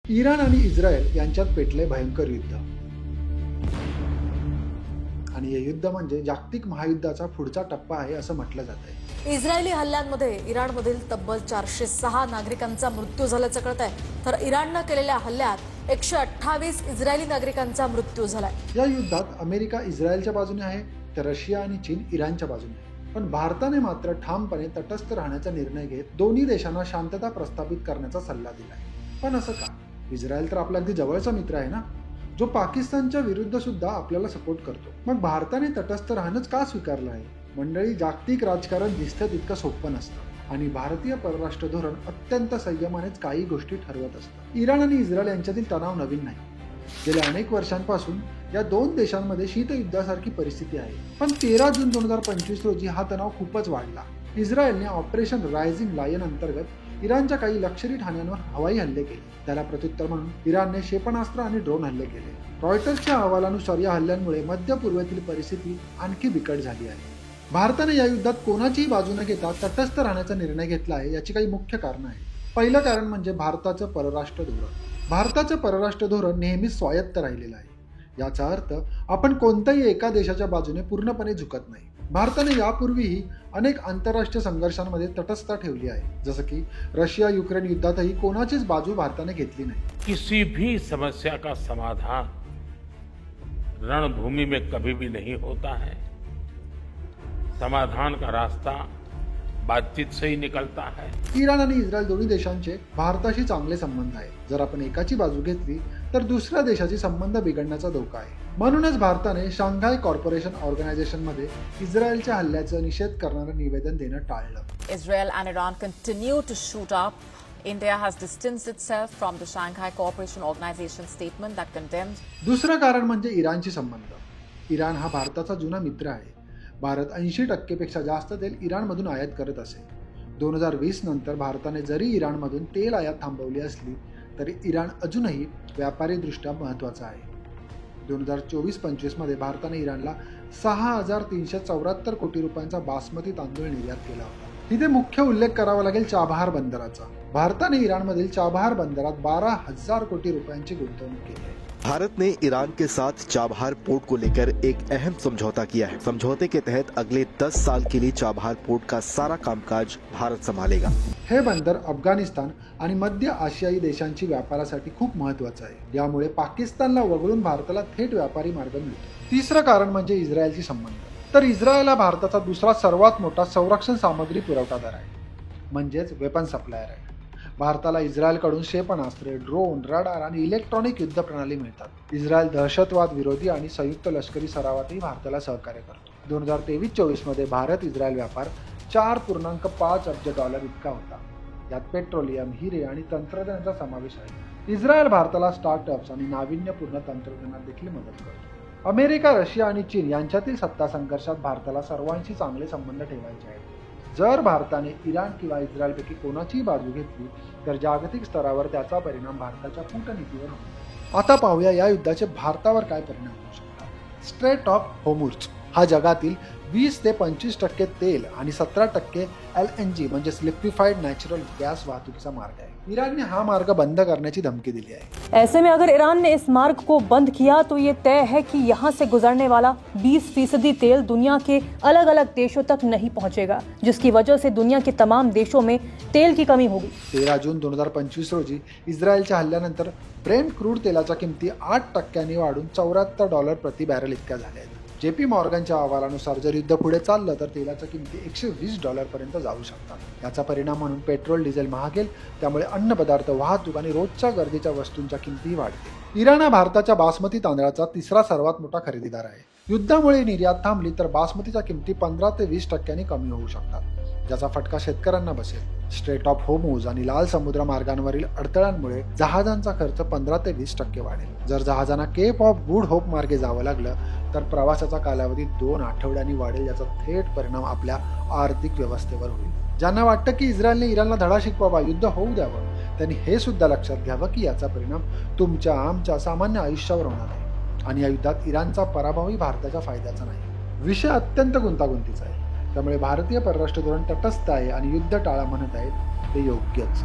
Iran आणि Israel यांच्यात पेटले भयंकर युद्ध आणि हे युद्ध म्हणजे जागतिक महायुद्धाचा पुढचा टप्पा आहे असं म्हटलं जातंय। इस्रायली हल्ल्यांमध्ये इराणमधील तब्बल 406 नागरिकांचा मृत्यू झाल्याचं कळतंय, तर इराणनं केलेल्या हल्ल्यात 128 इस्रायली नागरिकांचा मृत्यू झालाय। या युद्धात अमेरिका इस्रायलच्या बाजूने आहे तर रशिया आणि चीन इराणच्या बाजूने आहे। पण भारताने मात्र ठामपणे तटस्थ राहण्याचा निर्णय घेत दोन्ही देशांना शांतता प्रस्थापित करण्याचा सल्ला दिलाय। पण असं का? इस्रायल तर आपला अगदी जवळचा मित्र आहे ना, जो पाकिस्तानच्या विरुद्ध सुद्धा आपल्याला सपोर्ट करतो। मग भारताने तटस्थ राहणंच का स्वीकारलं आहे? मंडळी, जागतिक राजकारण दिसतं तितकं सोपं नसतं आणि भारतीय परराष्ट्र धोरण अत्यंत संयमानेच काही गोष्टी ठरवत असतं। इराण आणि इस्रायल यांच्यातील तणाव नवीन नाही। गेल्या अनेक वर्षांपासून या दोन देशांमध्ये शीतयुद्धासारखी परिस्थिती आहे। पण 13 जून 2025 रोजी हा तणाव खूपच वाढला। इस्रायलने ऑपरेशन रायझिंग लायन अंतर्गत इराणच्या काही लष्करी ठाण्यांवर हवाई हल्ले केले। त्याला प्रत्युत्तर म्हणून इराणने क्षेपणास्त्र आणि ड्रोन हल्ले केले। रॉयटर्सच्या अहवालानुसार या हल्ल्यांमुळे मध्य पूर्वेतील परिस्थिती आणखी बिकट झाली आहे। भारताने या युद्धात कोणाचीही बाजू न घेता तटस्थ राहण्याचा निर्णय घेतला आहे। याची काही मुख्य कारणं आहेत। पहिलं कारण म्हणजे भारताचं परराष्ट्र धोरण। भारताचं परराष्ट्र धोरण नेहमीच स्वायत्त राहिलेलं आहे। याचा अर्थ आपण कोणत्याही एका देशाच्या बाजूने पूर्णपणे झुकत नाही। भारताने यापूर्वीही अनेक आंतरराष्ट्रीय संघर्षांमध्ये तटस्थता ठेवली आहे, जसं की रशिया युक्रेन युद्धातही कोणाचीच बाजू भारताने घेतली नाही। किसी भी समस्या का समाधान रणभूमि में कभी भी नहीं होता है। समाधान का रास्ता बातचीत से ही निकलता है। इराण आणि इस्रायल दोन्ही देशांचे भारताशी चांगले संबंध आहेत। जर आपण एकाची बाजू घेतली तर दुसऱ्या देशाची संबंध बिघडण्याचा धोका आहे। म्हणूनच भारताने शांघाय कॉर्पोरेशन ऑर्गनायझेशनमध्ये इस्रायलच्या हल्ल्याचा निषेध करणारं निवेदन देणं टाळलं। Israel and Iran continue to shoot up. India has distanced itself from the Shanghai Cooperation Organization statement that condemns. दुसरं कारण म्हणजे इराणशी संबंध। इराण हा भारताचा जुना मित्र आहे। भारत 80% पेक्षा जास्त तेल इराणमधून आयात करत असे। 2020 नंतर भारताने जरी इराणमधून तेल आयात थांबवली असली तरी इराण अजूनही व्यापारीदृष्ट्या महत्त्वाचा आहे। 2024-25 मध्ये भारताने इराणला 6,374 कोटी रुपयांचा बासमती तांदूळ निर्यात केला होता। तिथे मुख्य उल्लेख करावा लागेल चाबहार बंदराचा। भारताने इराणमधील चाबहार बंदरात 12,000 कोटी रुपयांची गुंतवणूक केली आहे। भारत ने ईरान के साथ चाबहार पोर्ट को लेकर एक अहम समझौता किया है। समझौते के तहत अगले 10 साल के लिए चाबहार पोर्ट का सारा कामकाज भारत संभालेगा। हे बंदर अफगाणिस्तान आणि मध्य आशियाई देशांची व्यापारासाठी खूप महत्त्वाचं आहे। यामुळे पाकिस्तानला वगळून भारताला थेट व्यापारी मार्ग मिळतो। तिसरं कारण म्हणजे इस्रायलशी संबंध। तर इस्रायल हा भारताचा दुसरा सर्वात मोठा संरक्षण सामग्री पुरवठादार आहे, म्हणजेच वेपन सप्लायर आहे। भारताला इस्रायलकडून क्षेपणास्त्रे, ड्रोन, रडार आणि इलेक्ट्रॉनिक युद्ध प्रणाली मिळतात। इस्रायल दहशतवाद विरोधी आणि संयुक्त लष्करी सरावातही भारताला सहकार्य करतो। 2023-24 मध्ये भारत इस्रायल व्यापार $4.5 अब्ज इतका होता। यात पेट्रोलियम, हिरे आणि तंत्रज्ञानाचा समावेश आहे। इस्रायल भारताला स्टार्टअप्स आणि नाविन्यपूर्ण तंत्रज्ञानात देखील मदत करतो। अमेरिका, रशिया आणि चीन यांच्यातील सत्ता संघर्षात भारताला सर्वांशी चांगले संबंध ठेवायचे आहेत। जर भारताने इराण किंवा इस्रायलपैकी कोणाचीही बाजू घेतली तर जागतिक स्तरावर त्याचा परिणाम भारताच्या कूटनीतीवर होईल। आता पाहूया या युद्धाचे भारतावर काय परिणाम होऊ शकतात। स्ट्रेट ऑफ होर्मुझ हा जगातील 20 ते 25% तेल आणि 17% LNG म्हणजे लिक्विफाइड नॅचरल गॅस वाहतुकीचा मार्ग आहे। ईरानने हा मार्ग बंद करण्याची धमकी दिली आहे। ऐसे में अगर ईरान ने इस मार्ग को बंद किया तो ये तय है कि यहाँ से गुजरने वाला 20% तेल दुनिया के अलग अलग देशों तक नहीं पहुँचेगा, जिसकी वजह से दुनिया के तमाम देशों में तेल की कमी होगी। 13 जून 2025 रोजी इस्रायलच्या हल्ल्यानंतर ब्रेंट क्रूड तेलाच्या किमती 8% वाढून $74 प्रति बॅरल इतक्या झाल्या आहेत। JP मॉर्गनच्या अहवालानुसार जर युद्ध पुढे चाललं तर तेलाच्या किमती $120 पर्यंत जाऊ शकतात। याचा परिणाम म्हणून पेट्रोल, डिझेल महागेल, त्यामुळे अन्नपदार्थ, वाहतूक आणि रोजच्या गरजेच्या वस्तूंच्या किमतीही वाढतील। इराण हा भारताच्या बासमती तांदळाचा तिसरा सर्वात मोठा खरेदीदार आहे। युद्धामुळे निर्यात थांबली तर बासमतीच्या किमती 15 ते 20% कमी होऊ शकतात, ज्याचा फटका शेतकऱ्यांना बसेल। स्ट्रेट ऑफ होर्मुझ आणि लाल समुद्र मार्गांवरील अडथळ्यांमुळे जहाजांचा खर्च 15 ते 20% वाढेल। जर जहाजांना केप ऑफ गुड होप मार्गे जावं लागलं तर प्रवासाचा कालावधी 2 आठवड्यांनी वाढेल, याचा थेट परिणाम आपल्या आर्थिक व्यवस्थेवर होईल। ज्यांना वाटतं की इस्रायलने इराणला धडा शिकवावा, युद्ध होऊ द्यावं, त्यांनी हे सुद्धा लक्षात घ्यावं की याचा परिणाम तुमच्या आमच्या सामान्य आयुष्यावर होणार आहे आणि या युद्धात इराणचा पराभवही भारताच्या फायद्याचा नाही। विषय अत्यंत गुंतागुंतीचा आहे, त्यामुळे भारतीय परराष्ट्र धोरण तटस्थ आहे आणि युद्ध टाळा म्हणत आहेत ते योग्यच।